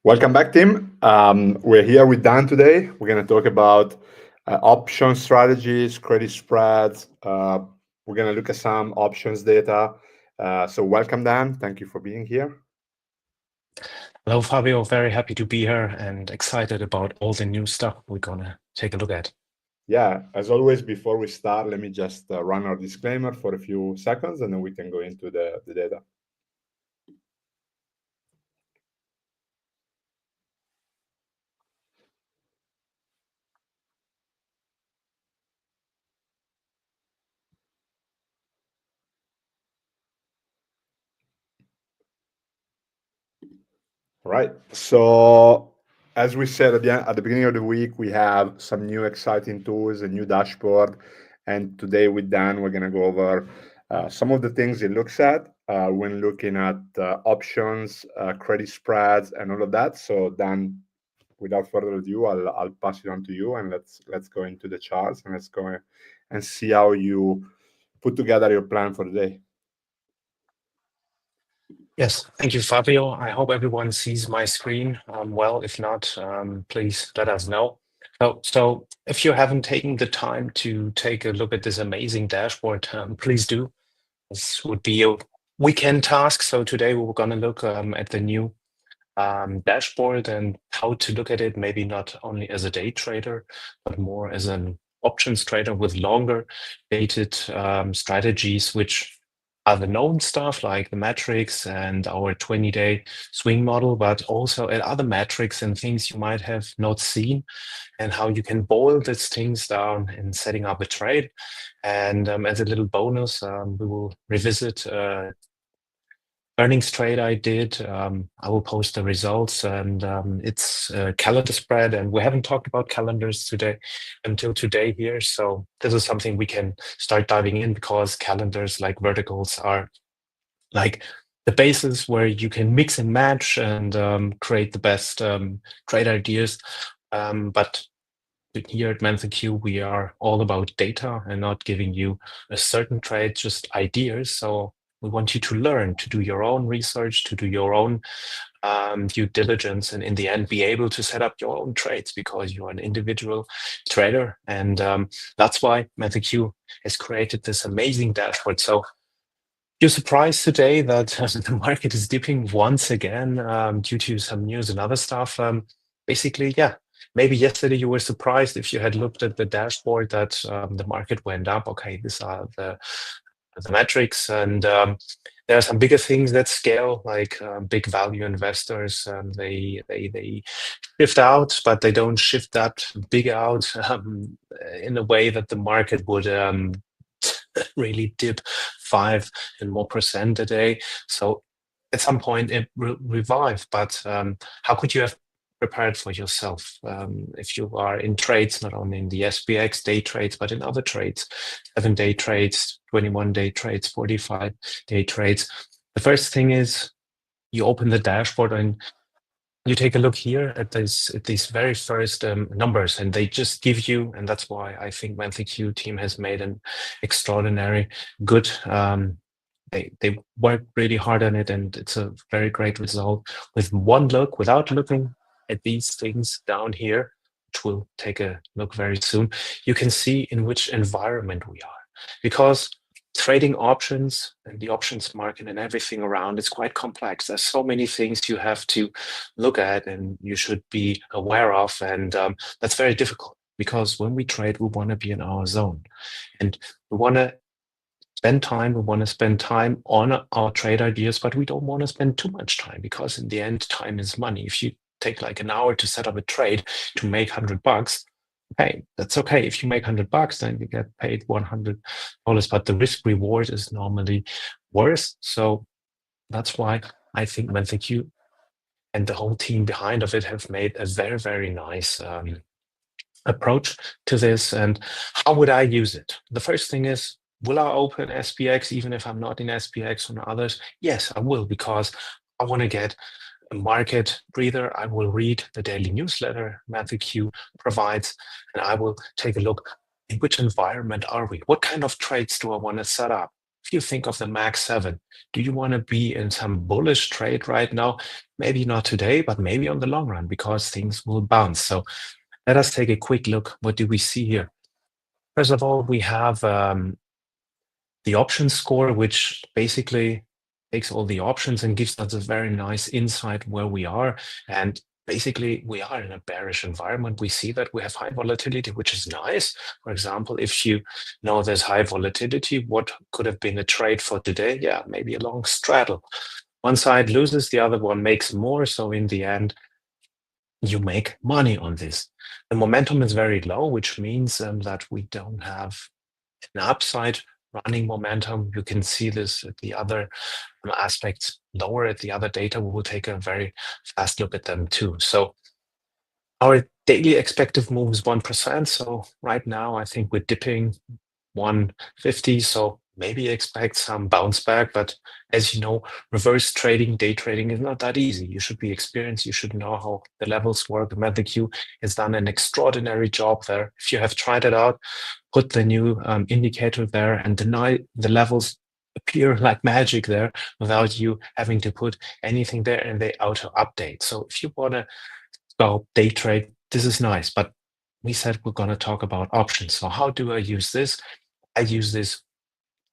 Welcome back, Tim. We're here with Dan today. We're going to talk about option strategies, credit spreads. We're going to look at some options data. So welcome, Dan. Thank you for being here. Hello, Fabio. Very happy to be here and excited about all the new stuff we're going to take a look at. Yeah, as always, before we start, let me just run our disclaimer for a few seconds, and then we can go into the data. All right. So as we said at the beginning of the week, we have some new exciting tools, a new dashboard. And today with Dan, we're going to go over some of the things he looks at when looking at options, credit spreads, and all of that. So Dan, without further ado, I'll pass it on to you, and let's go into the charts, and let's go and see how you put together your plan for the day. Yes, thank you, Fabio. I hope everyone sees my screen well. If not, please let us know. So if you haven't taken the time to take a look at this amazing dashboard, please do. This would be a weekend task. So today we're going to look at the new dashboard and how to look at it, maybe not only as a day trader, but more as an options trader with longer dated strategies, which are the known stuff like the metrics and our 20-day swing model, but also at other metrics and things you might have not seen, and how you can boil these things down in setting up a trade. And as a little bonus, we will revisit earnings trade I did. I will post the results, and it's a calendar spread, and we haven't talked about calendars today until today here. So this is something we can start diving in, because calendars, like verticals, are like the basis where you can mix and match and create the best trade ideas. But here at MenthorQ, we are all about data and not giving you a certain trade, just ideas. So we want you to learn, to do your own research, to do your own due diligence, and in the end, be able to set up your own trades, because you're an individual trader. And that's why MenthorQ has created this amazing dashboard. So you're surprised today that the market is dipping once again due to some news and other stuff. Basically, yeah. Maybe yesterday you were surprised if you had looked at the dashboard that the market went up. Okay, these are the metrics, and there are some bigger things that scale, like big value investors. They shift out, but they don't shift that big out in a way that the market would really dip 5% and more a day. So at some point it will revive. But how could you have prepared for yourself if you are in trades, not only in the SPX day trades, but in other trades, 7-day trades, 21-day trades, 45-day trades? The first thing is you open the dashboard and you take a look here at these very first numbers, and they just give you, and that's why I think MenthorQ team has made an extraordinary good. They worked really hard on it, and it's a very great result. With one look, without looking at these things down here, which we'll take a look very soon, you can see in which environment we are, because trading options and the options market and everything around is quite complex. There's so many things you have to look at and you should be aware of, and that's very difficult, because when we trade, we want to be in our zone, and we want to spend time. We want to spend time on our trade ideas, but we don't want to spend too much time, because in the end, time is money. If you take like an hour to set up a trade to make $100, hey, that's okay. If you make $100, then you get paid $100, but the risk reward is normally worse. So that's why I think MenthorQ and the whole team behind of it have made a very, very nice approach to this. And how would I use it? The first thing is, will I open SPX even if I'm not in SPX or others? Yes, I will, because I want to get a market breather. I will read the daily newsletter MenthorQ provides, and I will take a look in which environment are we? What kind of trades do I want to set up? if you think of the Max 7, do you want to be in some bullish trade right now? Maybe not today, but maybe on the long run, because things will bounce. So let us take a quick look. What do we see here? First of all, we have the option score, which basically takes all the options and gives us a very nice insight where we are. And basically, we are in a bearish environment. We see that we have high volatility, which is nice. For example, if you know there's high volatility, what could have been a trade for today? Yeah, maybe a long straddle. One side loses, the other one makes more. So in the end, you make money on this. The momentum is very low, which means that we don't have an upside running momentum. You can see this at the other aspects lower at the other data. We will take a very fast look at them too. So our daily expected move is 1%. So right now, I think we're dipping 150. So maybe expect some bounce back. But as you know, reverse trading, day trading is not that easy. You should be experienced. You should know how the levels work. MenthorQ has done an extraordinary job there. If you have tried it out, put the new indicator there and the levels appear like magic there without you having to put anything there, and they auto update. So if you want to go day trade, this is nice. But we said we're going to talk about options. So how do I use this? I use this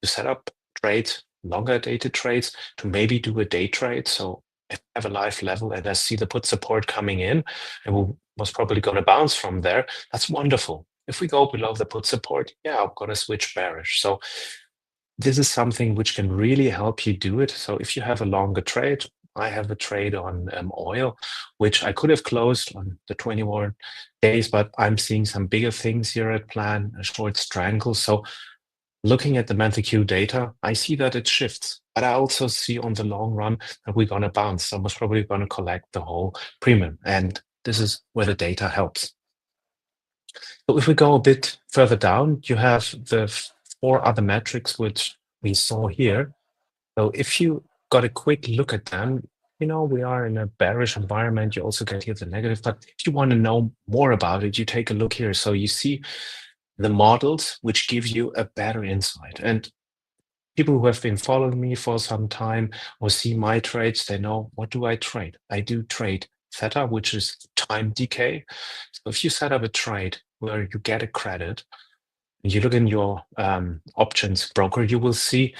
to set up trades, longer dated trades, to maybe do a day trade. So if I have a live level and I see the put support coming in, and we was probably going to bounce from there, that's wonderful. If we go below the put support, yeah, I'm going to switch bearish. So this is something which can really help you do it. So if you have a longer trade, I have a trade on oil, which I could have closed on the 21 days, but I'm seeing some bigger things here at plan, a short strangle. So looking at the MenthorQ data, I see that it shifts, but I also see on the long run that we're going to bounce. So most probably going to collect the whole premium. And this is where the data helps. So if we go a bit further down, you have the 4 other metrics which we saw here. So if you got a quick look at them, you know, we are in a bearish environment. You also get here the negative, but if you want to know more about it, you take a look here. So you see the models which give you a better insight. And people who have been following me for some time or see my trades, they know, what do I trade? I do trade theta, which is time decay. So if you set up a trade where you get a credit, and you look in your options broker, you will see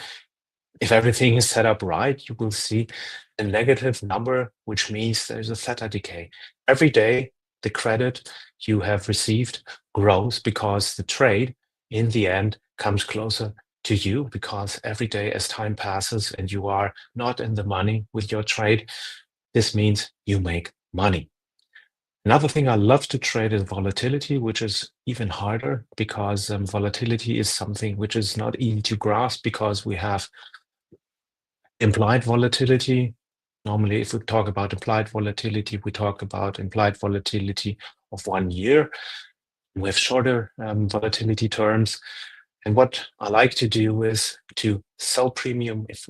if everything is set up right, you will see a negative number, which means there's a theta decay. Every day, the credit you have received grows because the trade in the end comes closer to you, because every day as time passes and you are not in the money with your trade, this means you make money. Another thing I love to trade is volatility, which is even harder because volatility is something which is not easy to grasp, because we have implied volatility. Normally, if we talk about implied volatility, we talk about implied volatility of 1 year. We have shorter volatility terms. And what I like to do is to sell premium if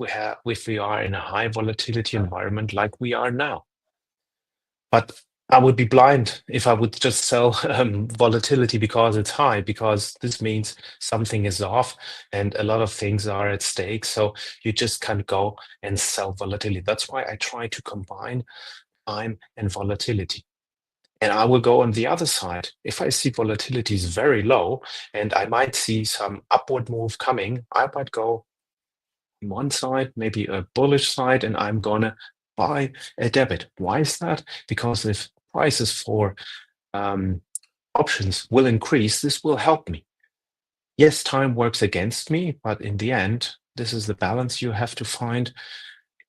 we are in a high volatility environment like we are now. But I would be blind if I would just sell volatility because it's high, because this means something is off and a lot of things are at stake. So you just can't go and sell volatility. That's why I try to combine time and volatility. And I will go on the other side. If I see volatility is very low and I might see some upward move coming, I might go on one side, maybe a bullish side, and I'm going to buy a debit. Why is that? Because if prices for options will increase, this will help me. Yes, time works against me, but in the end, this is the balance you have to find.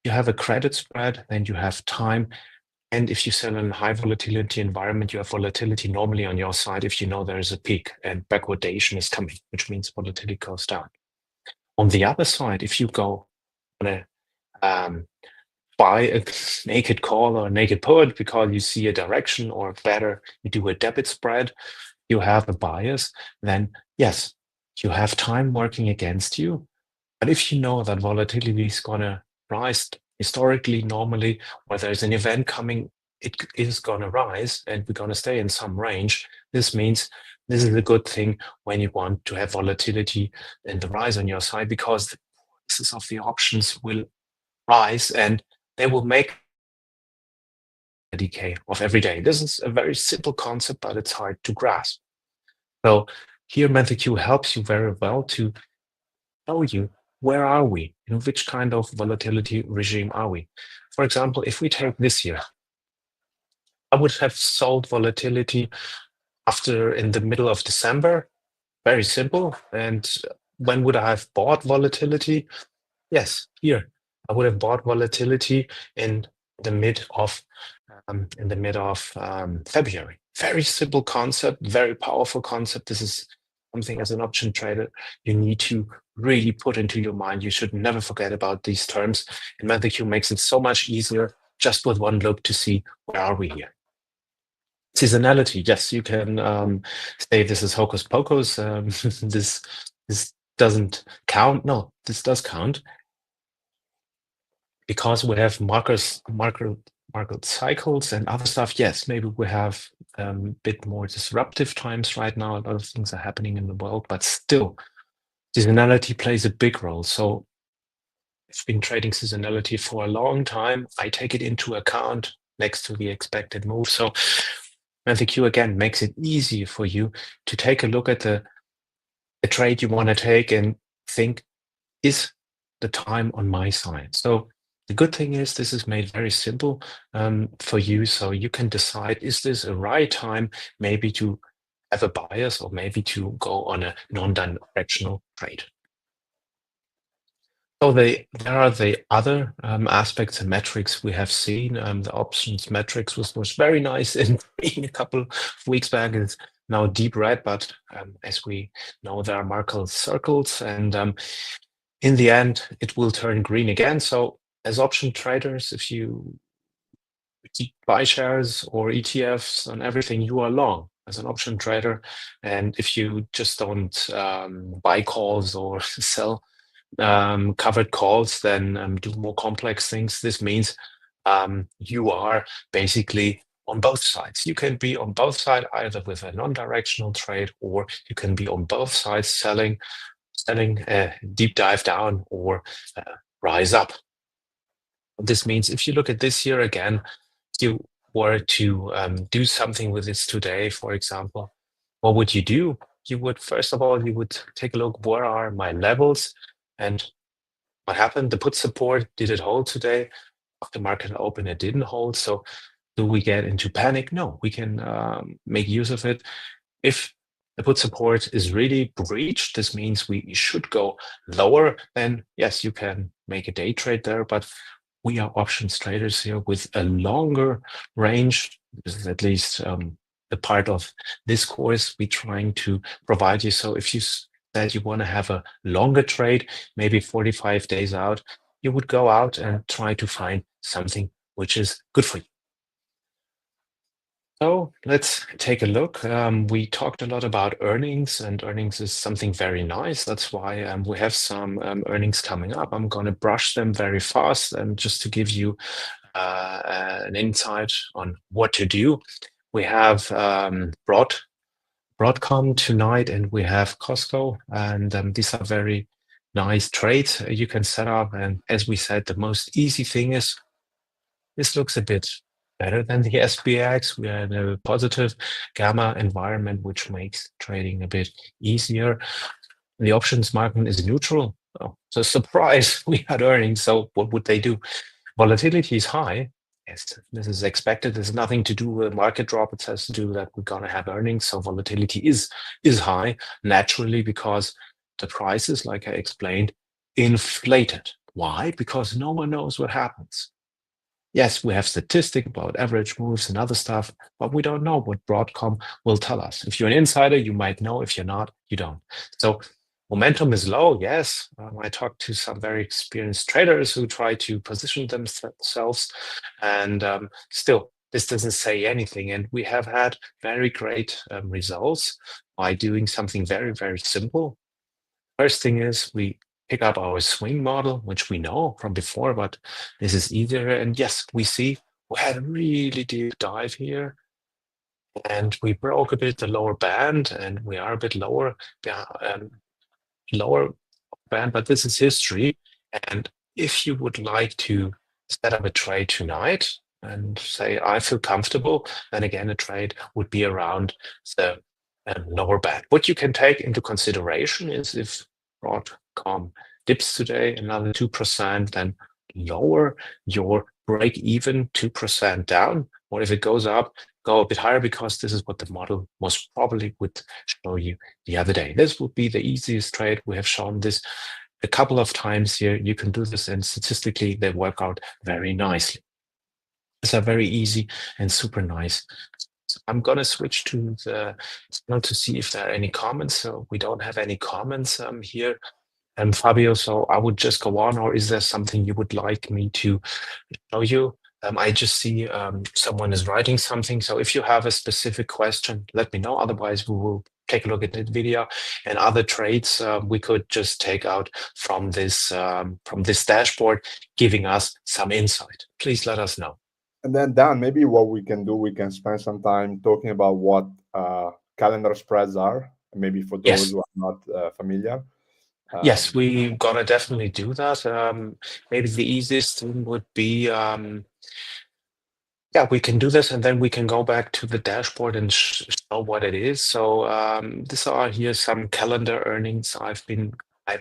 You have a credit spread, then you have time. And if you sell in a high volatility environment, you have volatility normally on your side if you know there is a peak and backwardation is coming, which means volatility goes down. On the other side, if you go on a buy a naked call or a naked put because you see a direction, or better, you do a debit spread, you have a bias, then yes, you have time working against you. But if you know that volatility is going to rise historically, normally, where there's an event coming, it is going to rise and we're going to stay in some range. This means this is a good thing when you want to have volatility and the rise on your side, because prices of the options will rise, and they will make a decay of every day. This is a very simple concept, but it's hard to grasp. So here MenthorQ helps you very well to tell you where are we, which kind of volatility regime are we. For example, if we take this year, I would have sold volatility after in the middle of December. Very simple. And when would I have bought volatility? Yes, here I would have bought volatility in the mid of February. Very simple concept, very powerful concept. This is something as an option trader you need to really put into your mind. You should never forget about these terms. And MenthorQ makes it so much easier just with one look to see where are we here. Seasonality, yes, you can say this is hocus pocus. This doesn't count. No, this does count because we have market cycles and other stuff. Yes, maybe we have a bit more disruptive times right now. A lot of things are happening in the world, but still, seasonality plays a big role. So I've been trading seasonality for a long time. I take it into account next to the expected move. So MenthorQ again makes it easy for you to take a look at the trade you want to take and think, is the time on my side? So the good thing is this is made very simple for you. So you can decide, is this a right time maybe to have a bias or maybe to go on a non-directional trade? So there are the other aspects and metrics we have seen. The options metrics was very nice in green a couple of weeks back. It's now deep red, but as we know, there are marked circles, and in the end, it will turn green again. So as option traders, if you buy shares or ETFs and everything, you are long as an option trader. And if you just don't buy calls or sell covered calls, then do more complex things. This means you are basically on both sides. You can be on both sides, either with a non-directional trade, or you can be on both sides selling deep dive down or rise up. This means if you look at this year again, if you were to do something with this today, for example, what would you do? You would, first of all, you would take a look, where are my levels? And what happened? The put support, did it hold today? After market open, it didn't hold. So do we get into panic? No, we can make use of it. If the put support is really breached, this means we should go lower, then yes, you can make a day trade there, but we are options traders here with a longer range. This is at least the part of this course we're trying to provide you. So if you said you want to have a longer trade, maybe 45 days out, you would go out and try to find something which is good for you. So let's take a look. We talked a lot about earnings, and earnings is something very nice. That's why we have some earnings coming up. I'm going to brush them very fast, and just to give you an insight on what to do. We have Broadcom tonight, and we have Costco, and these are very nice trades you can set up. And as we said, the most easy thing is this looks a bit better than the SPX. We are in a positive gamma environment, which makes trading a bit easier. The options market is neutral. Oh, so surprise, we had earnings. So what would they do? Volatility is high. Yes, this is expected. There's nothing to do with market drop. It has to do that we're going to have earnings. So volatility is high naturally because the prices, like I explained, inflated. Why? Because no one knows what happens. Yes, we have statistics about average moves and other stuff, but we don't know what Broadcom will tell us. If you're an insider, you might know. If you're not, you don't. So momentum is low, yes. I talked to some very experienced traders who try to position themselves, and still, this doesn't say anything. And we have had very great results by doing something very, very simple. First thing is we pick up our swing model, which we know from before, but this is easier. And yes, we see we had a really deep dive here, and we broke a bit the lower band, and we are a bit lower band, but this is history. And if you would like to set up a trade tonight and say, I feel comfortable, then again, a trade would be around the lower band. What you can take into consideration is if Broadcom dips today another 2%, then lower your break even 2% down. Or if it goes up, go a bit higher, because this is what the model most probably would show you the other day. This would be the easiest trade. We have shown this a couple of times here. You can do this, and statistically they work out very nicely. These are very easy and super nice. So I'm going to switch to the channel to see if there are any comments. So we don't have any comments here. And Fabio, so I would just go on, or is there something you would like me to show you? I just see someone is writing something. So if you have a specific question, let me know. Otherwise, we will take a look at the video, and other trades we could just take out from this dashboard, giving us some insight. Please let us know. And then, Dan, maybe what we can do, we can spend some time talking about what calendar spreads are, maybe for those Yes. who are not familiar. Yes, we're gonna definitely do that. Maybe the easiest thing would be, yeah, we can do this, and then we can go back to the dashboard and show what it is. So these are here some calendar earnings I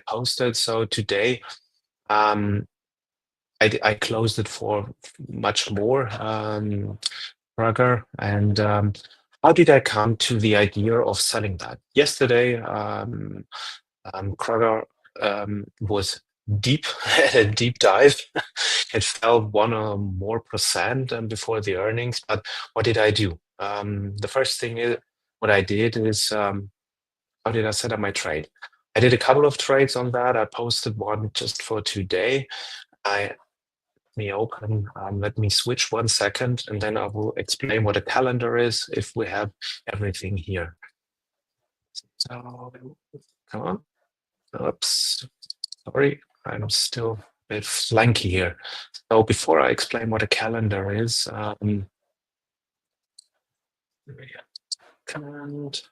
posted. So today, I closed it for much more, Prager. And how did I come to the idea of selling that? Yesterday, Kroger was deep, had a deep dive. It fell 1% or more before the earnings. But what did I do? The first thing is, what I did is, how did I set up my trade? I did a couple of trades on that. I posted one just for today. Let me switch 1 second, and then I will explain what a calendar is if we have everything here. So come on. Oops, sorry, I'm still a bit flanky here. So before I explain what a calendar is, command.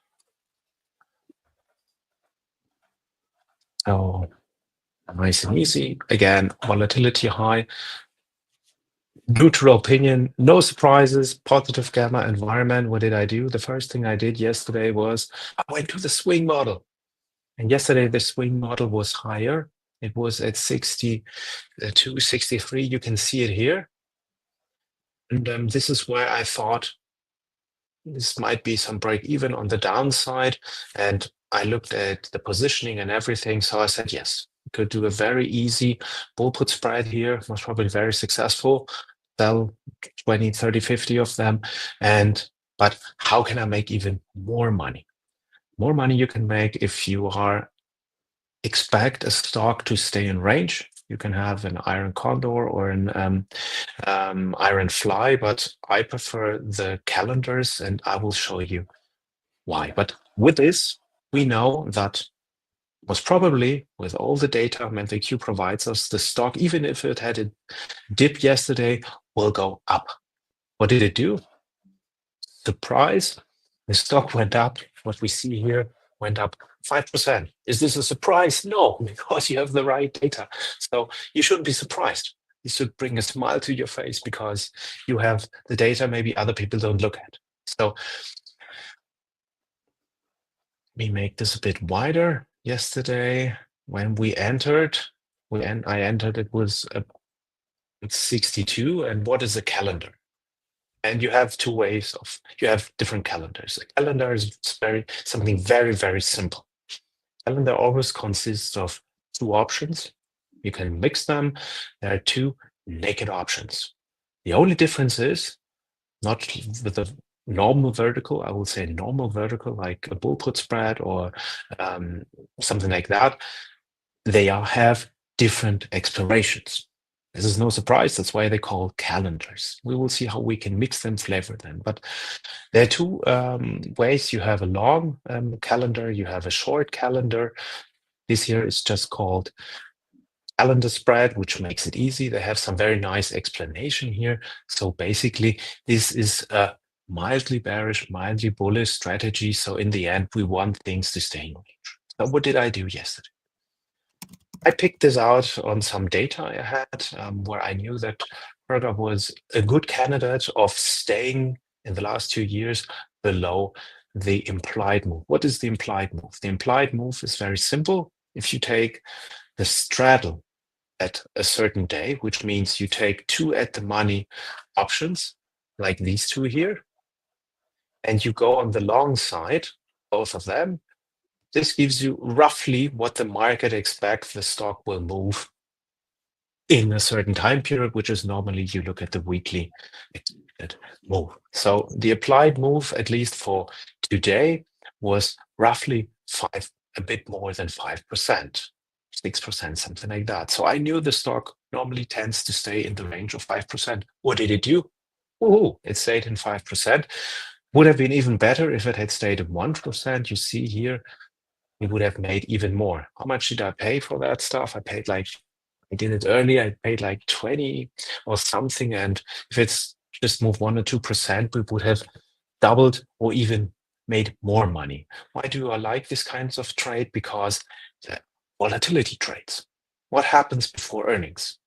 So nice and easy. Again, volatility high, neutral opinion, no surprises, positive gamma environment. What did I do? The first thing I did yesterday was I went to the swing model. And yesterday, the swing model was higher. It was at 62, 63. You can see it here. And this is where I thought this might be some break even on the downside. And I looked at the positioning and everything. So I said, yes, we could do a very easy bull put spread here. Most probably very successful. Sell 20, 30, 50 of them. But how can I make even more money? More money you can make if you expect a stock to stay in range. You can have an iron condor or an iron fly, but I prefer the calendars, and I will show you why. But with this, we know that most probably, with all the data MenthorQ provides us, the stock, even if it had a dip yesterday, will go up. What did it do? Surprise, the stock went up. What we see here went up 5%. Is this a surprise? No, because you have the right data. So you shouldn't be surprised. You should bring a smile to your face because you have the data maybe other people don't look at. So let me make this a bit wider. Yesterday, when we entered, I entered, it was 62. And what is a calendar? And you have you have different calendars. A calendar is something very, very simple. Calendar always consists of two options. You can mix them. There are two naked options. The only difference is not with a normal vertical, I will say normal vertical, like a bull put spread or something like that. They have different expirations. This is no surprise. That's why they call calendars. We will see how we can mix them, flavor them. But there are two ways. You have a long calendar, you have a short calendar. This here is just called calendar spread, which makes it easy. They have some very nice explanation here. So basically, this is a mildly bearish, mildly bullish strategy. So in the end, we want things to stay in range. So what did I do yesterday? I picked this out on some data I had where I knew that Burger was a good candidate of staying in the last 2 years below the implied move. What is the implied move? The implied move is very simple. If you take the straddle at a certain day, which means you take 2 at the money options, like these 2 here, and you go on the long side, both of them, this gives you roughly what the market expects the stock will move in a certain time period, which is normally you look at the weekly expected move. So the applied move, at least for today, was roughly a bit more than 5%, 6%, something like that. So I knew the stock normally tends to stay in the range of 5%. What did it do? Oh, it stayed in 5%. Would have been even better if it had stayed at 1%. You see here, we would have made even more. How much did I pay for that stuff? I did it early. I paid like 20 or something. And if it's just moved 1 or 2%, we would have doubled or even made more money. Why do I like this kinds of trade? Because the volatility trades. What happens before earnings?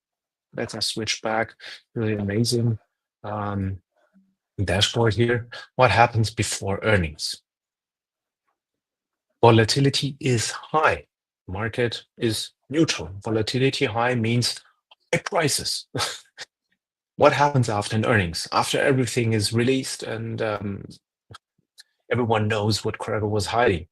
Let us switch back to the amazing dashboard here. What happens before earnings? Volatility is high. Market is neutral. Volatility high means high prices. What happens after an earnings? After everything is released and everyone knows what Krager was hiding.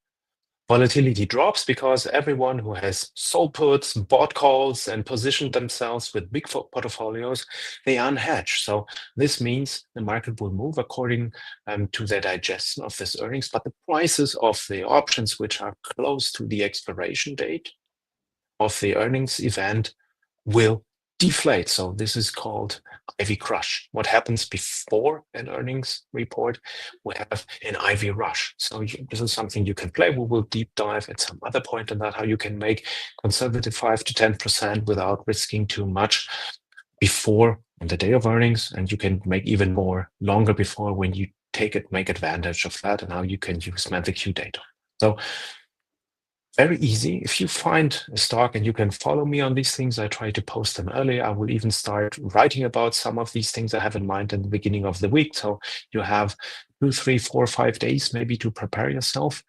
Volatility drops because everyone who has sold puts, bought calls, and positioned themselves with big portfolios, they unhedge. So this means the market will move according to the digestion of this earnings, but the prices of the options which are close to the expiration date of the earnings event will deflate. So this is called IV crush. What happens before an earnings report? We have an IV rush. So this is something you can play. We will deep dive at some other point on that, how you can make conservative 5 to 10% without risking too much before on the day of earnings. And you can make even more longer before when you make advantage of that and how you can use MenthorQ data. So very easy. If you find a stock and you can follow me on these things, I try to post them early. I will even start writing about some of these things I have in mind in the beginning of the week. So you have 2, 3, 4, 5 days maybe to prepare yourself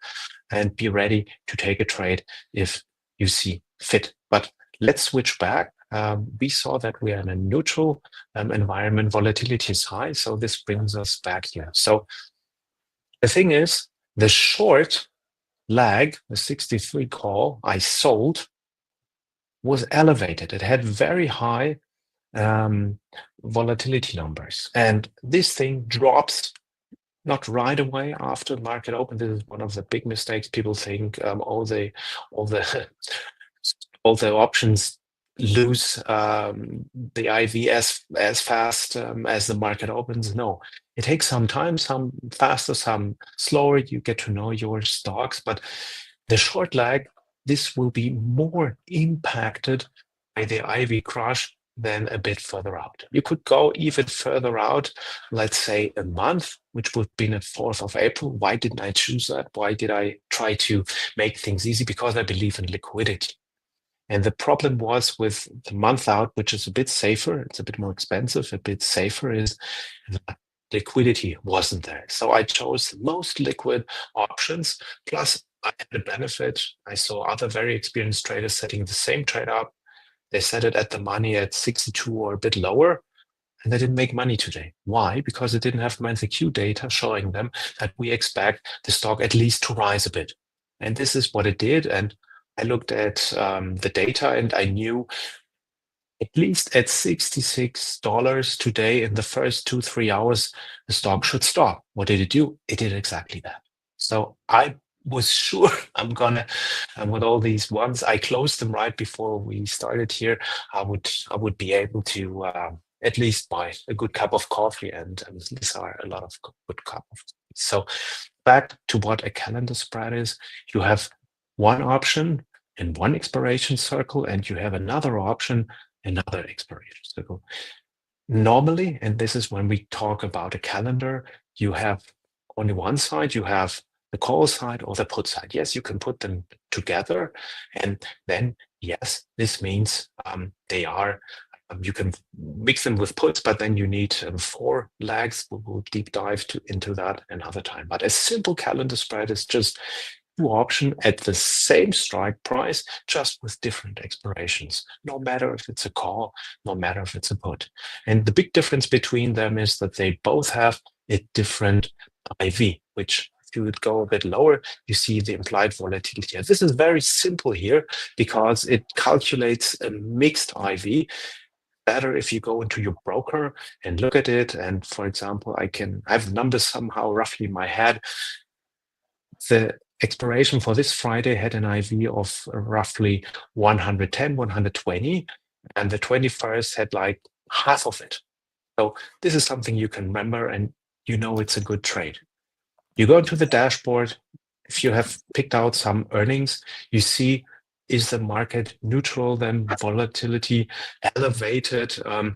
and be ready to take a trade if you see fit. But let's switch back. We saw that we are in a neutral environment. Volatility is high. So this brings us back here. So the thing is, the short lag, the 63 call I sold, was elevated. It had very high volatility numbers. And this thing drops not right away after the market open. This is one of the big mistakes. People think all the all the options lose the IV as fast as the market opens. No, it takes some time, some faster, some slower. You get to know your stocks, but the short lag, this will be more impacted by the IV crush than a bit further out. You could go even further out, let's say a month, which would be the 4th of April. Why didn't I choose that? Why did I try to make things easy? Because I believe in liquidity. And the problem was with the month out, which is a bit safer, it's a bit more expensive, a bit safer, is that liquidity wasn't there. So I chose the most liquid options. Plus, I had a benefit. I saw other very experienced traders setting the same trade up. They set it at the money at 62 or a bit lower, and they didn't make money today. Why? Because it didn't have MenthorQ data showing them that we expect the stock at least to rise a bit. And this is what it did. And I looked at the data and I knew at least at $66 today in the first 2-3 hours, the stock should stop. What did it do? It did exactly that. So I was sure I'm gonna, and with all these ones, I closed them right before we started here. I would be able to at least buy a good cup of coffee, and these are a lot of good cup of coffee. So back to what a calendar spread is. You have one option in one expiration circle, and you have another option, another expiration circle. Normally, and this is when we talk about a calendar, you have only one side, you have the call side or the put side. Yes, you can put them together, and then Yes, this means they are. You can mix them with puts, but then you need 4 legs. We'll deep dive into that another time. But a simple calendar spread is just 2 options at the same strike price, just with different expirations. No matter if it's a call, no matter if it's a put. And the big difference between them is that they both have a different IV, which if you would go a bit lower, you see the implied volatility. This is very simple here because it calculates a mixed IV. Better if you go into your broker and look at it. And for example, I have numbers somehow roughly in my head. The expiration for this Friday had an IV of roughly 110, 120, and the 21st had like half of it. So this is something you can remember, and you know it's a good trade. You go into the dashboard. If you have picked out some earnings, you see, is the market neutral, then volatility elevated? How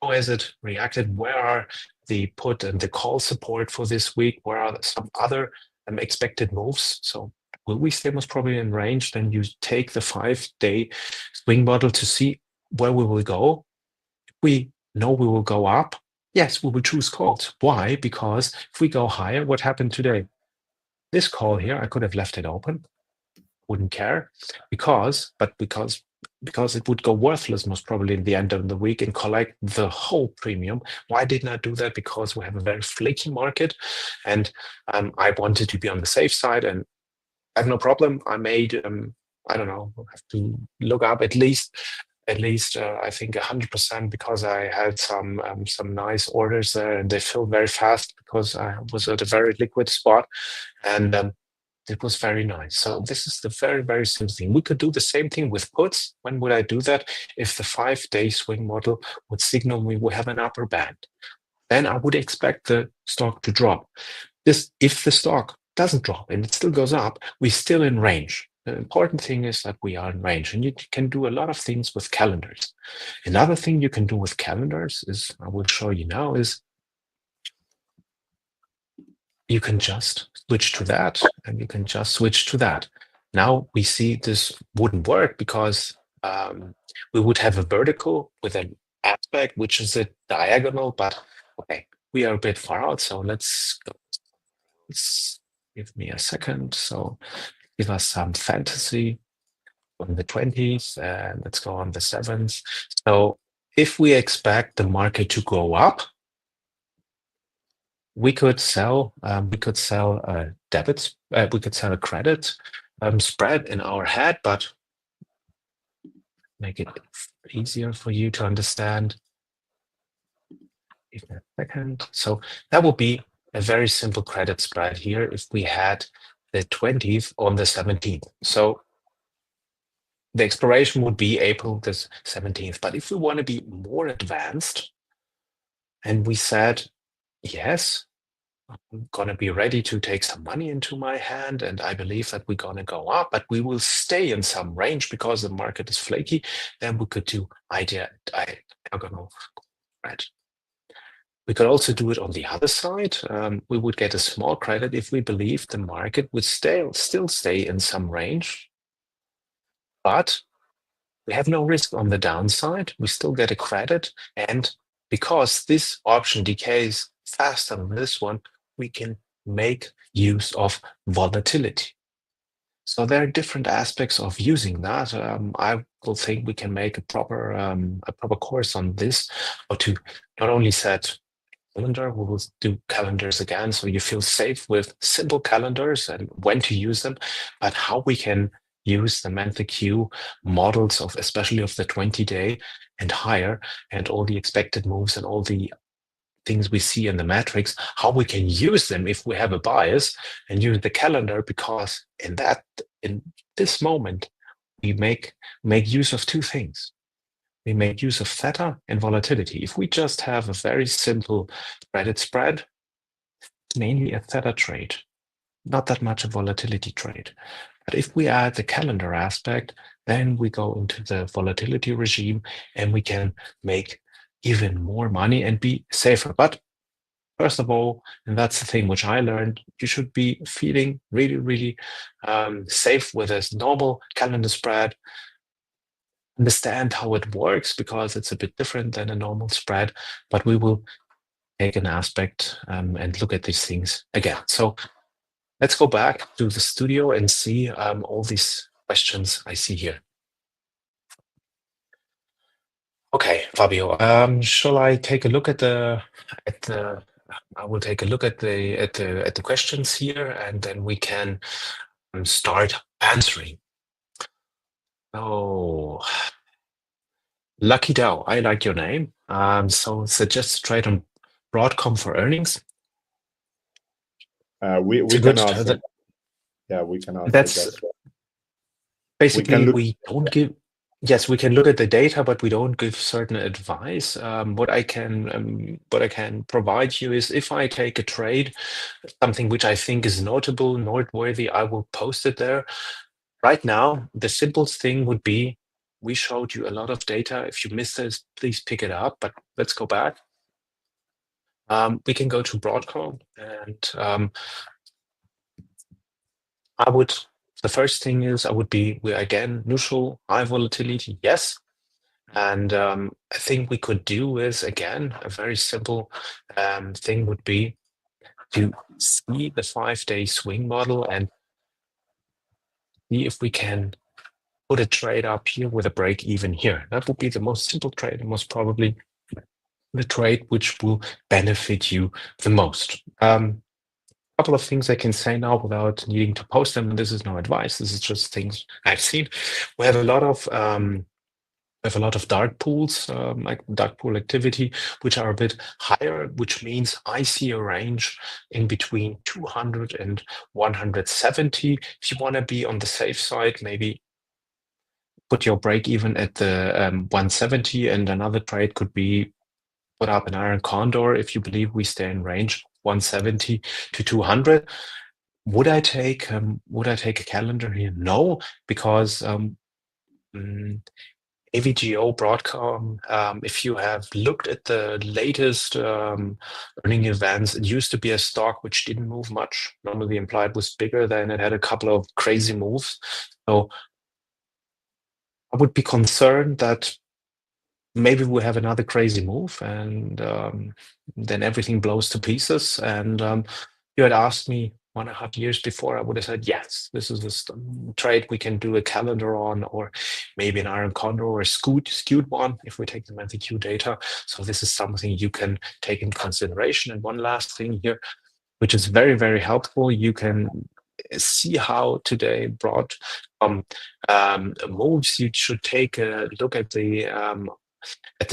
has it reacted? Where are the put and the call support for this week? Where are some other expected moves? So will we stay most probably in range? Then you take the 5-day swing model to see where we will go. If we know we will go up, yes, we will choose calls. Why? Because if we go higher, what happened today? This call here, I could have left it open. Wouldn't care because it would go worthless most probably in the end of the week and collect the whole premium. Why didn't I do that? Because we have a very flaky market, and I wanted to be on the safe side, and I have no problem. I made I don't know, I have to look up at least I think 100% because I had some nice orders there, and they filled very fast because I was at a very liquid spot, and it was very nice. So this is the very, very simple thing. We could do the same thing with puts. When would I do that? If the 5-day swing model would signal me we have an upper band, then I would expect the stock to drop. If the stock doesn't drop and it still goes up, we're still in range. The important thing is that we are in range, and you can do a lot of things with calendars. Another thing you can do with calendars is, I will show you now, is you can just switch to that, and you can just switch to that. Now we see this wouldn't work because we would have a vertical with an aspect, which is a diagonal, but okay, we are a bit far out. So let's go. Give me a second. So give us some fantasy on the 20th, and let's go on the 7th. So if we expect the market to go up, we could sell debits. We could sell a credit spread in our head, but make it easier for you to understand. Give me a second. So that would be a very simple credit spread here if we had the 20th on the 17th. So the expiration would be April the 17th. But if we want to be more advanced, and we said, yes, I'm going to be ready to take some money into my hand, and I believe that we're going to go up, but we will stay in some range because the market is flaky, then we could do diagonal spread. We could also do it on the other side. We would get a small credit if we believe the market would still stay in some range, but we have no risk on the downside. We still get a credit, and because this option decays faster than this one, we can make use of volatility. So there are different aspects of using that. I will think we can make a proper course on this, or to not only set calendar, we will do calendars again, so you feel safe with simple calendars and when to use them, but how we can use the MenthorQ models of, especially of the 20-day and higher, and all the expected moves and all the things we see in the metrics, how we can use them if we have a bias, and use the calendar, because in this moment we make use of 2 things. We make use of theta and volatility. If we just have a very simple credit spread, it's mainly a theta trade, not that much a volatility trade. But if we add the calendar aspect, then we go into the volatility regime, and we can make even more money and be safer. But first of all, and that's the thing which I learned, you should be feeling really, really safe with a normal calendar spread. understand how it works because it's a bit different than a normal spread, but we will take an aspect and look at these things again. So let's go back to the studio and see all these questions I see here. Okay, Fabio, shall I take a look at the I will take a look at the questions here, and then we can start answering. Oh, Lucky Dow, I like your name. So suggest trade on Broadcom for earnings. We It's a good. cannot suggest. Yeah, we cannot That's suggest. basically we don't give. Yes, we can look at the data, but we don't give certain advice. What I can provide you is if I take a trade, something which I think is notable, noteworthy, I will post it there. Right now, the simplest thing would be we showed you a lot of data. If you missed this, please pick it up. But let's go back. We can go to Broadcom, and the first thing is I would be again neutral, high volatility, yes. And I think we could do is again a very simple thing would be to see the 5-day swing model and see if we can put a trade up here with a break even here. That would be the most simple trade, and most probably the trade which will benefit you the most. Couple of things I can say now without needing to post them. This is no advice. This is just things I've seen. We have a lot of dark pools, like dark pool activity, which are a bit higher, which means I see a range in between 200 and 170. If you want to be on the safe side, maybe put your break even at the 170, and another trade could be put up an iron condor if you believe we stay in range 170 to 200. Would I take a calendar here? No, because AVGO Broadcom, if you have looked at the latest earning events, it used to be a stock which didn't move much. Normally implied was bigger, then it had a couple of crazy moves. So I would be concerned that maybe we have another crazy move and then everything blows to pieces. And you had asked me 1.5 years before, I would have said, yes, this is a trade we can do a calendar on, or maybe an iron condor or a skewed one if we take the MenthorQ data. So this is something you can take in consideration. And one last thing here, which is very, very helpful, you can see how today broad moves. You should take a look at the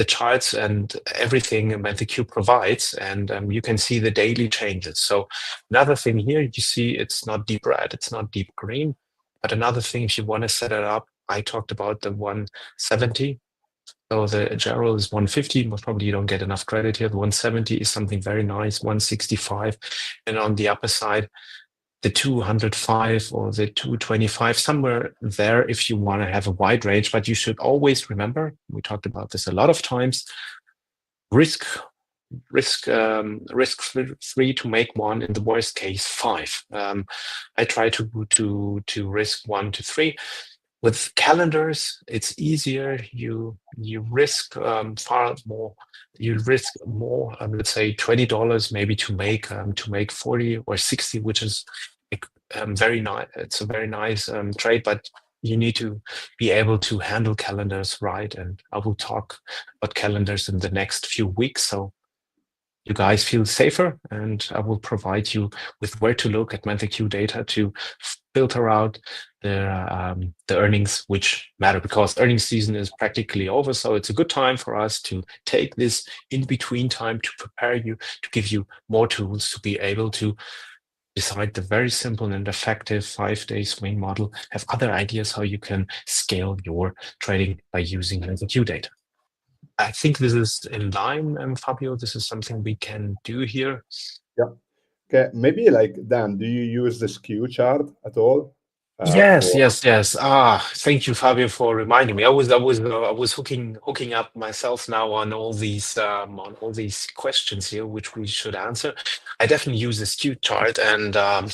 charts and everything MenthorQ provides, and you can see the daily changes. So another thing here, you see it's not deep red, it's not deep green. But another thing, if you want to set it up, I talked about the 170. So the general is 150. Most probably you don't get enough credit here. The 170 is something very nice, 165. And on the upper side, the 205 or the 225, somewhere there if you want to have a wide range. But you should always remember, we talked about this a lot of times, risk free to make one, in the worst case 5. I try to risk 1 to 3. With calendars, it's easier. You risk far more. You risk more. Let's say $20 maybe to make 40 or 60, which is very nice. It's a very nice trade, but you need to be able to handle calendars right. And I will talk about calendars in the next few weeks, so you guys feel safer, and I will provide you with where to look at MenthorQ data to filter out the earnings which matter, because earnings season is practically over. So it's a good time for us to take this in between time to prepare you, to give you more tools to be able to decide the very simple and effective 5-day swing model, have other ideas how you can scale your trading by using MenthorQ data. I think this is in line, Fabio. This is something we can do here. Yeah. Okay. Maybe like Dan, do you use the skew chart at all? Yes, for yes, yes. Thank you, Fabio, for reminding me. I was hooking up myself now on all these questions here, which we should answer. I definitely use the Skew chart, and I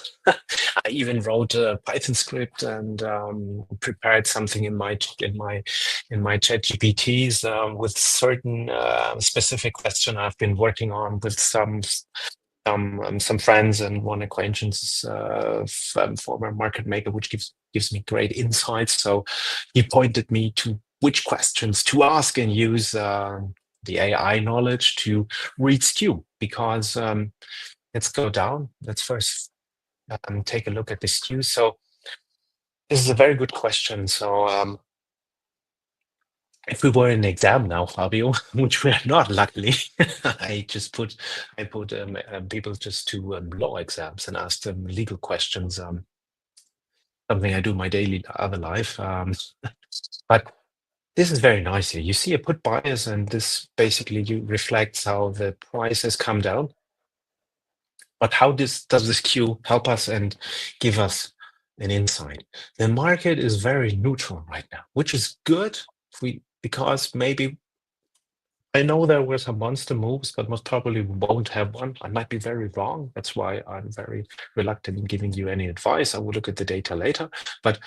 even wrote a Python script and prepared something in my Chat GPTs with certain specific question I've been working on with some friends and one acquaintance, former market maker, which gives me great insights. So he pointed me to which questions to ask and use the AI knowledge to read Skew. Because let's go down. Let's first take a look at the Skew. So this is a very good question. So if we were in an exam now, Fabio, which we are not, luckily, I put people just to law exams and ask them legal questions. Something I do my daily other life. But this is very nice here. You see a put bias, and this basically reflects how the price has come down. But how does this Q help us and give us an insight? The market is very neutral right now, which is good. Because maybe I know there were some monster moves, but most probably we won't have one. I might be very wrong. That's why I'm very reluctant in giving you any advice. I will look at the data later. But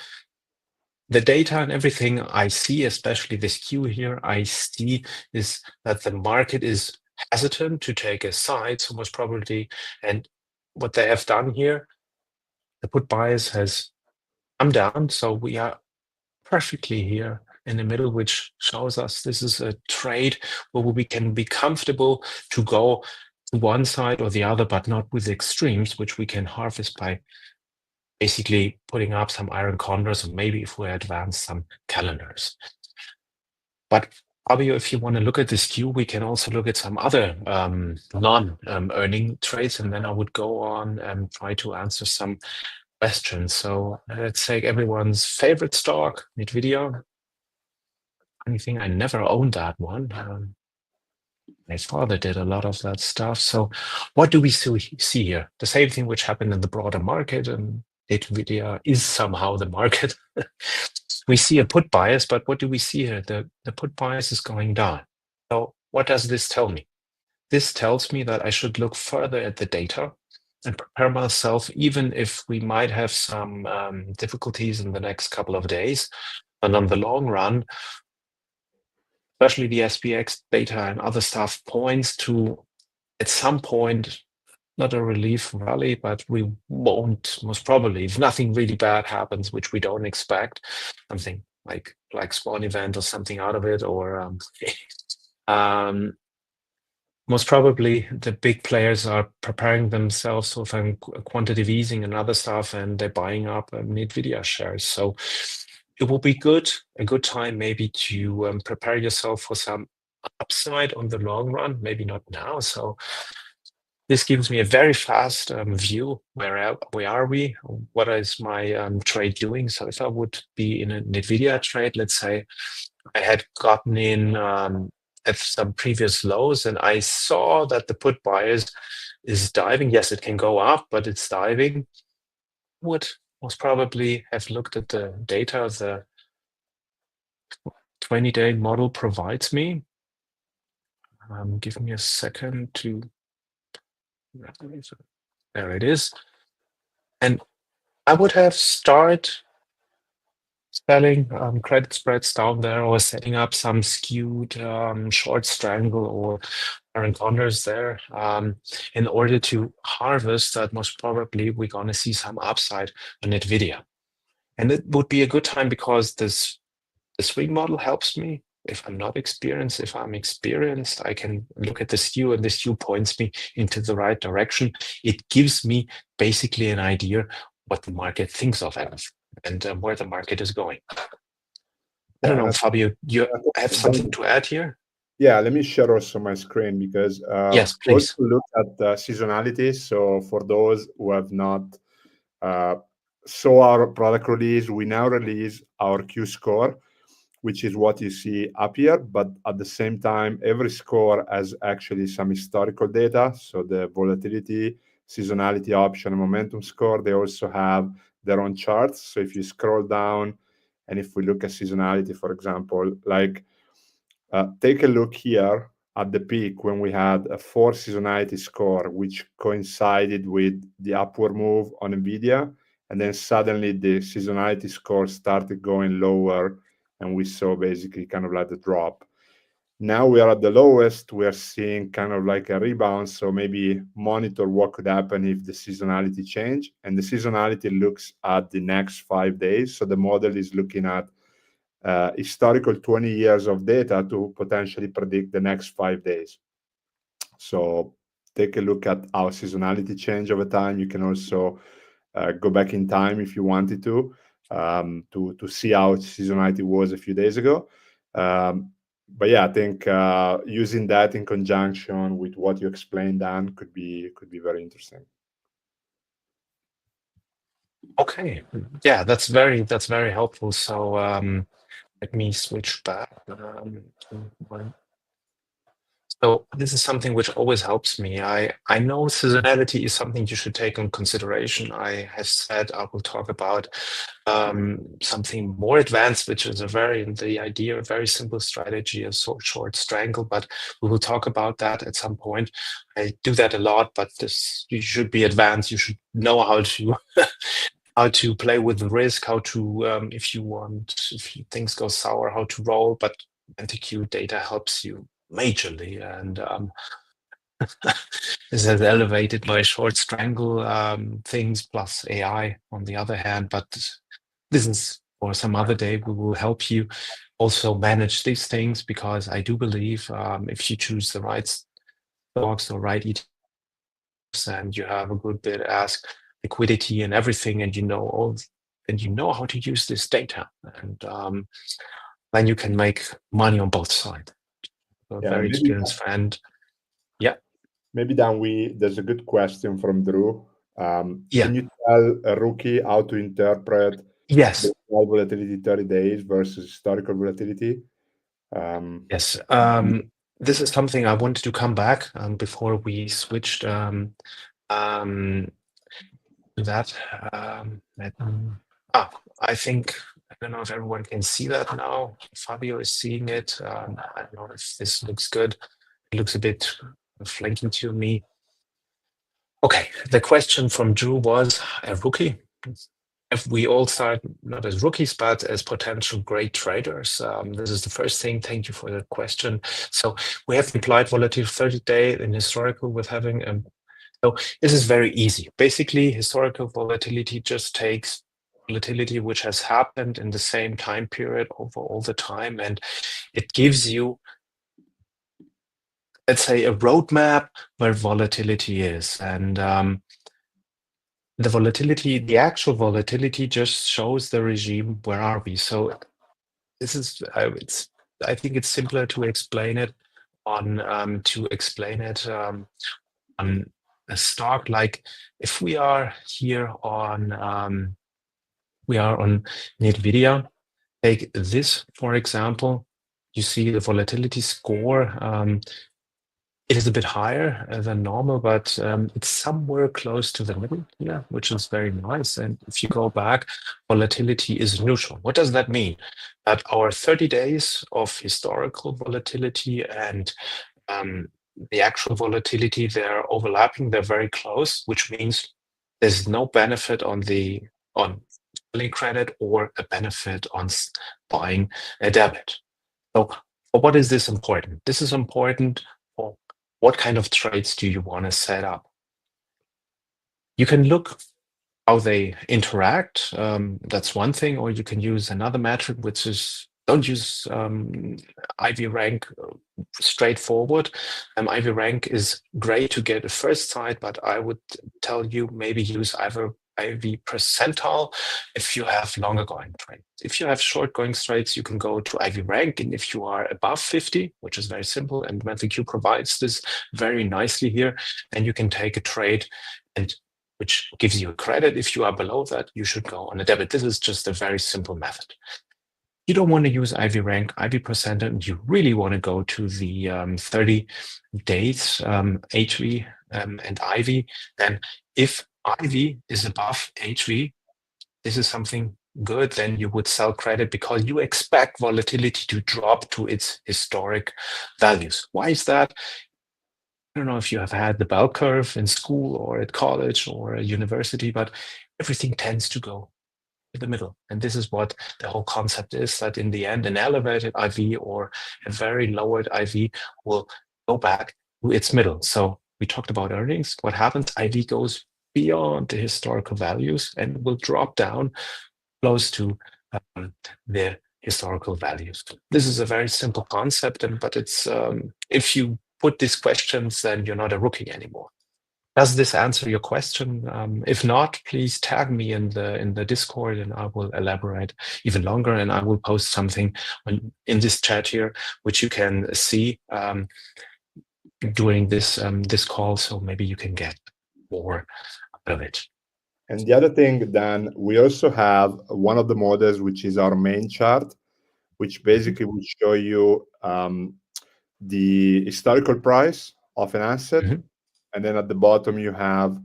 the data and everything I see, especially this Q here, I see is that the market is hesitant to take a side, so most probably. And what they have done here, the put bias has come down. So we are perfectly here in the middle, which shows us this is a trade where we can be comfortable to go to one side or the other, but not with extremes, which we can harvest by basically putting up some iron condors, or maybe if we advance some calendars. But Fabio, if you want to look at this Q, we can also look at some other non-earning trades, and then I would go on and try to answer some questions. So let's take everyone's favorite stock, NVIDIA. Anything, I never owned that one. My father did a lot of that stuff. So what do we see here? The same thing which happened in the broader market, and NVIDIA is somehow the market. We see a put bias, but what do we see here? The put bias is going down. So what does this tell me? This tells me that I should look further at the data and prepare myself, even if we might have some difficulties in the next couple of days. And on the long run, especially the SPX data and other stuff points to, at some point, not a relief rally, but we won't, most probably, if nothing really bad happens, which we don't expect, something like Black Swan event or something out of it, or most probably the big players are preparing themselves for quantitative easing and other stuff, and they're buying up NVIDIA shares. So it will be a good time maybe to prepare yourself for some upside on the long run, maybe not now. So this gives me a very fast view. Where are we? What is my trade doing? So if I would be in a NVIDIA trade, let's say I had gotten in at some previous lows, and I saw that the put bias is diving. Yes, it can go up, but it's diving. Would most probably have looked at the data the 20-day model provides me. Give me a second to. There it is. And I would have started selling credit spreads down there, or setting up some skewed short strangle or iron condors there in order to harvest that. Most probably we're going to see some upside on NVIDIA. And it would be a good time, because the swing model helps me. If I'm not experienced, if I'm experienced, I can look at the Skew, and the Skew points me into the right direction. It gives me basically an idea what the market thinks of it, and where the market is going. I don't know, Fabio, you have something to add here? Yeah, let me share also my screen, because Yes, also please. look at seasonality. So for those who have not saw our product release, we now release our Q score, which is what you see up here. But at the same time, every score has actually some historical data. So the volatility, seasonality option, and momentum score, they also have their own charts. So if you scroll down, and if we look at seasonality, for example, like take a look here at the peak when we had a 4 seasonality score, which coincided with the upward move on Nvidia, and then suddenly the seasonality score started going lower, and we saw basically kind of like the drop. Now we are at the lowest. We are seeing kind of like a rebound. So maybe monitor what could happen if the seasonality change. And the seasonality looks at the next 5 days. So the model is looking at historical 20 years of data to potentially predict the next 5 days. So take a look at how seasonality change over time. You can also go back in time if you wanted to see how seasonality was a few days ago. But yeah, I think using that in conjunction with what you explained, Dan, could be very interesting. Okay, yeah, that's very helpful. So let me switch back. So this is something which always helps me. I know seasonality is something you should take in consideration. I have said I will talk about something more advanced, which is a very simple strategy, a short strangle, but we will talk about that at some point. I do that a lot, but you should be advanced. You should know how to how to play with the risk, how to if things go sour, how to roll. But MenthorQ data helps you majorly, and this has elevated my short strangle things plus AI on the other hand. But this is for some other day. We will help you also manage these things, because I do believe if you choose the right stocks or right ETFs and you have a good bid ask liquidity and everything, and you know how to use this data, and then you can make money on both sides. A very experienced friend. Yeah. Maybe Dan, there's a good question from Drew. Yeah. Can you tell a rookie how to interpret Yes. volatility 30 days versus historical volatility? Yes. This is something I wanted to come back before we switched to that. I think, I don't know if everyone can see that now. Fabio is seeing it. I don't know if this looks good. It looks a bit flanking to me. Okay, the question from Drew was, a rookie, if we all start not as rookies, but as potential great traders? This is the first thing. Thank you for the question. So we have implied volatility 30-day and historical with having so this is very easy. Basically, historical volatility just takes volatility which has happened in the same time period over all the time, and it gives you, let's say, a roadmap where volatility is. And the volatility, the actual volatility, just shows the regime. Where are we? So this is, I think it's simpler to explain it on a stock. Like if we are here on NVIDIA, take this for example. You see the volatility score. It is a bit higher than normal, but it's somewhere close to the middle here, which is very nice. And if you go back, volatility is neutral. What does that mean? That our 30 days of historical volatility and the actual volatility, they're overlapping, they're very close, which means there's no benefit on selling credit or a benefit on buying a debit. So for what is this important? This is important for what kind of trades do you want to set up? You can look how they interact. That's one thing, or you can use another metric, which is, don't use IV rank straightforward. IV rank is great to get a first sight, but I would tell you maybe use either IV percentile if you have longer going trades. If you have short going trades, you can go to IV rank, and if you are above 50, which is very simple, and MenthorQ provides this very nicely here, and you can take a trade and which gives you a credit. If you are below that, you should go on a debit. This is just a very simple method. You don't want to use IV rank, IV percentile, and you really want to go to the 30 days HV and IV. Then if IV is above HV, this is something good, then you would sell credit because you expect volatility to drop to its historic values. Why is that? I don't know if you have had the bell curve in school or at college or at university, but everything tends to go in the middle. And this is what the whole concept is, that in the end, an elevated IV or a very lowered IV will go back to its middle. So we talked about earnings. What happens? IV goes beyond the historical values and will drop down close to the historical values. This is a very simple concept, but it's if you put these questions, then you're not a rookie anymore. Does this answer your question? If not, please tag me in the Discord, and I will elaborate even longer. And I will post something in this chat here, which you can see during this call. So maybe you can get more out of it. And the other thing, Dan, we also have one of the models, which is our main chart, which basically will show you the historical price of an asset. And then at the bottom, you have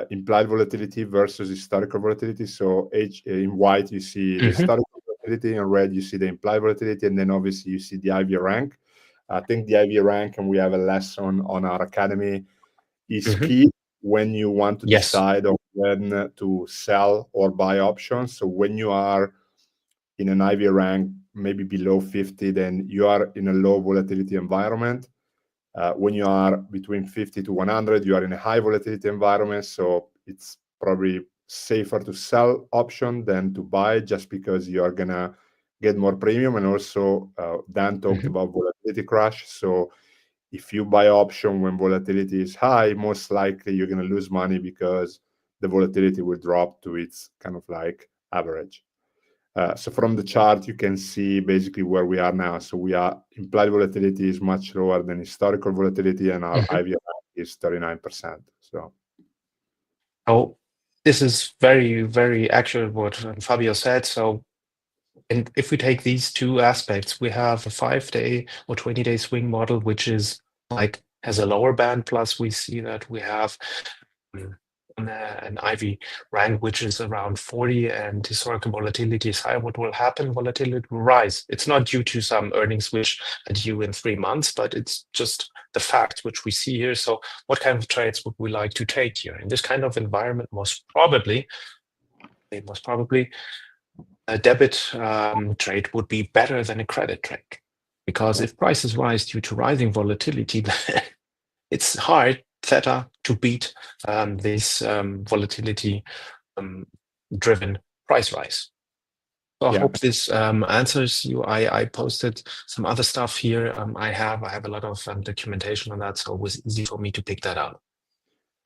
implied volatility versus historical volatility. So in white, you see the historical volatility, in red, you see the implied volatility, and then obviously you see the IV rank. I think the IV rank, and we have a lesson on our academy, is key when you want to decide on when to sell or buy options. So when you are in an IV rank, maybe below 50, then you are in a low volatility environment. When you are between 50 to 100, you are in a high volatility environment. So it's probably safer to sell option than to buy, just because you are going to get more premium. And also, Dan talked about volatility crash. So if you buy option when volatility is high, most likely you're going to lose money because the volatility will drop to its kind of like average. So from the chart, you can see basically where we are now. So we are implied volatility is much lower than historical volatility, and our IVR is 39%. So this is very, very accurate what Fabio said. So, and if we take these two aspects, we have a 5-day or 20-day swing model, which is like has a lower band. Plus, we see that we have an IV rank which is around 40, and historical volatility is high. What will happen? Volatility will rise. It's not due to some earnings which are due in 3 months, but it's just the fact which we see here. So what kind of trades would we like to take here? In this kind of environment, most probably a debit trade would be better than a credit trade. Because if prices rise due to rising volatility, it's hard theta to beat this volatility driven price rise. So I hope this answers you. I posted some other stuff here. I have a lot of documentation on that, so it was easy for me to pick that out.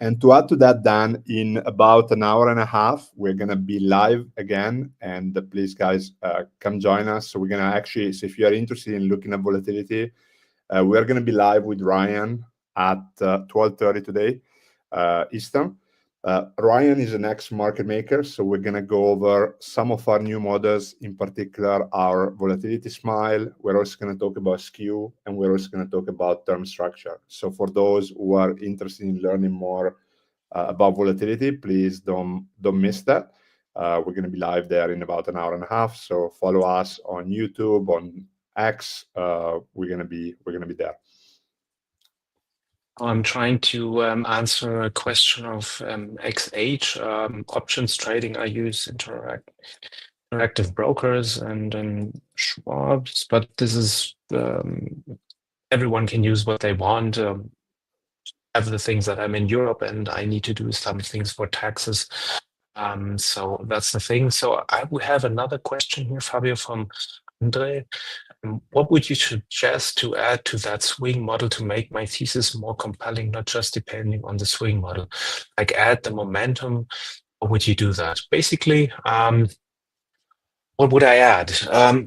And to add to that, Dan, in about an hour and a half, we're going to be live again. And please, guys, come join us. So we're going to actually, so if you are interested in looking at volatility, we are going to be live with Ryan at 12:30 today, Eastern. Ryan is an ex-market maker, so we're going to go over some of our new models, in particular our volatility smile. We're also going to talk about Skew, and we're also going to talk about term structure. So for those who are interested in learning more about volatility, please don't miss that. We're going to be live there in about an hour and a half. So follow us on YouTube, on X. We're going to be there. I'm trying to answer a question of XH options trading. I use interactive brokers and Schwab's, but this is everyone can use what they want. Have the things that I'm in Europe and I need to do some things for taxes. So that's the thing. So I will have another question here, Fabio, from Andre. What would you suggest to add to that swing model to make my thesis more compelling, not just depending on the swing model? Like add the momentum, or would you do that? Basically, what would I add?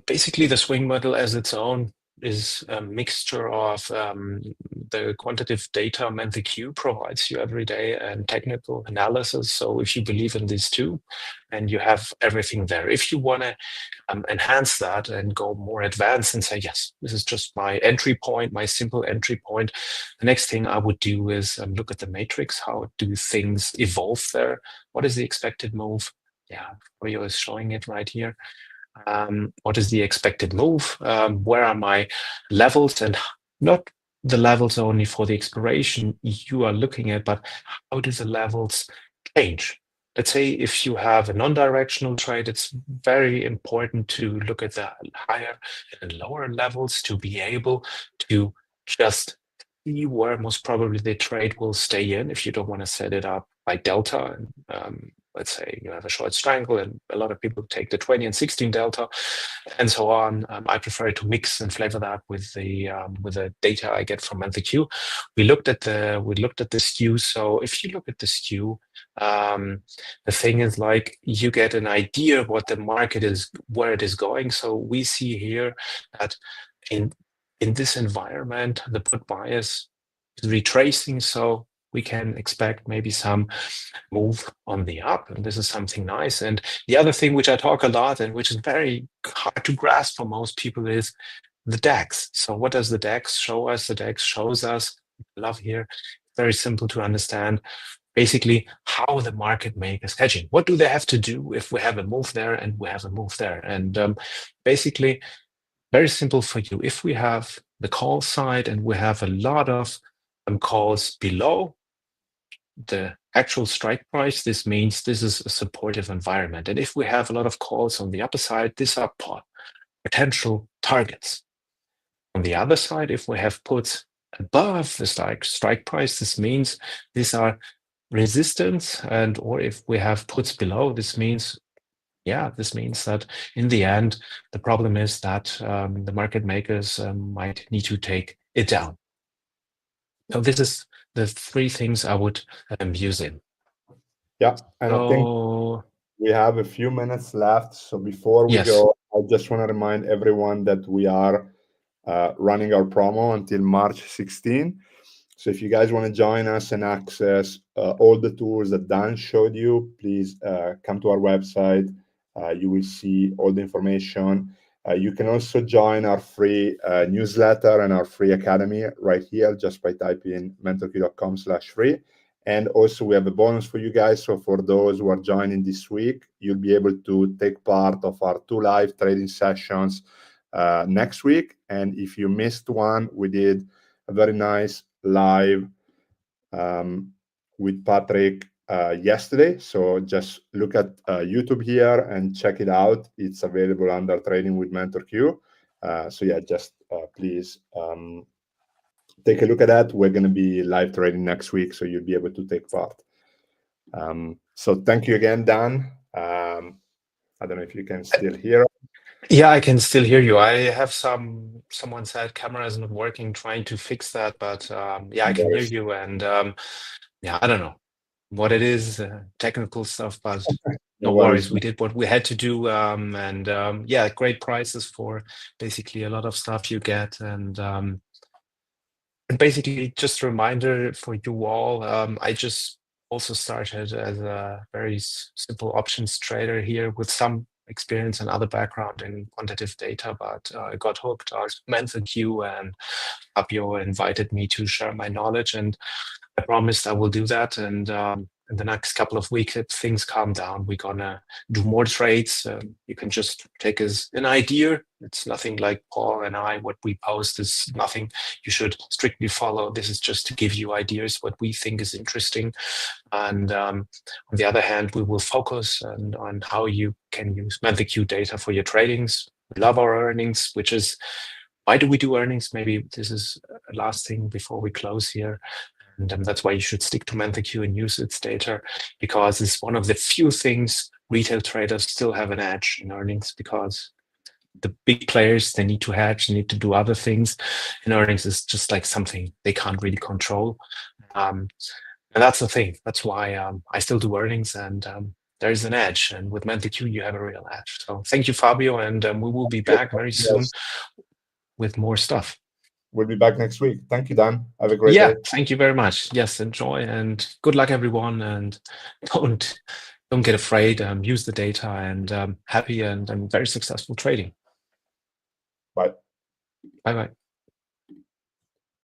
Basically, the swing model as its own is a mixture of the quantitative data MenthorQ provides you every day and technical analysis. So if you believe in these two, and you have everything there. If you want to enhance that and go more advanced and say, yes, this is just my entry point, my simple entry point, the next thing I would do is look at the matrix. How do things evolve there? What is the expected move? Rio is showing it right here. What is the expected move? Where are my levels, and not the levels only for the expiration you are looking at, but how do the levels change? Let's say if you have a non-directional trade, it's very important to look at the higher and lower levels to be able to just see where most probably the trade will stay in if you don't want to set it up by delta. And let's say you have a short strangle, and a lot of people take the 20 and 16 delta and so on. I prefer to mix and flavor that with the data I get from MenthorQ. We looked at the skew. So if you look at the skew, the thing is, like, you get an idea of what the market is, where it is going. So we see here that in this environment, the put bias is retracing. So we can expect maybe some move on the up, and this is something nice. And the other thing which I talk a lot and which is very hard to grasp for most people is the DAX. So what does the DAX show us? The DAX shows us, I love here, very simple to understand, basically how the market makers hedging. What do they have to do if we have a move there and we have a move there? And basically, very simple for you. If we have the call side and we have a lot of calls below the actual strike price, this means this is a supportive environment. And if we have a lot of calls on the upper side, these are potential targets. On the other side, if we have puts above the strike price, this means these are resistance. And or if we have puts below, this means that in the end, the problem is that the market makers might need to take it down. So this is the three things I would use in. Yeah, and I think we have a few minutes left. So before we go, I just want to remind everyone that we are running our promo until March 16. So if you guys want to join us and access all the tools that Dan showed you, please come to our website. You will see all the information. You can also join our free newsletter and our free academy right here just by typing mentorq.com/free. And also we have a bonus for you guys. So for those who are joining this week, you'll be able to take part of our 2 live trading sessions next week. And if you missed one, we did a very nice live with Patrick yesterday. So just look at YouTube here and check it out. It's available under Trading with MentorQ. So yeah, just please take a look at that. We're going to be live trading next week, so you'll be able to take part. So thank you again, Dan. I don't know if you can still hear. Yeah, I can still hear you. I have someone said camera is not working, trying to fix that, but yeah, I can hear you. And yeah, I don't know what it is, technical stuff, but no worries. We did what we had to do. And yeah, great prices for basically a lot of stuff you get. And basically, just a reminder for you all, I just also started as a very simple options trader here with some experience and other background in quantitative data, but I got hooked on MenthorQ, and Fabio invited me to share my knowledge, and I promised I will do that. And in the next couple of weeks, if things calm down, we're gonna do more trades. You can just take as an idea. It's nothing like Paul and I. What we post is nothing you should strictly follow. This is just to give you ideas what we think is interesting. And on the other hand, we will focus on how you can use MenthorQ data for your tradings. We love our earnings, which is why do we do earnings? Maybe this is a last thing before we close here. And that's why you should stick to MenthorQ and use its data, because it's one of the few things retail traders still have an edge in earnings, because the big players, they need to hedge, they need to do other things. And earnings is just like something they can't really control. And that's the thing. That's why I still do earnings, and there's an edge. And with MenthorQ, you have a real edge. So thank you, Fabio. And we will be back very soon with more stuff. We'll be back next week. Thank you, Dan. Have a great day. Thank you very much. Yes, enjoy and good luck, everyone. And don't get afraid. Use the data, and happy and very successful trading. Bye. Bye-bye.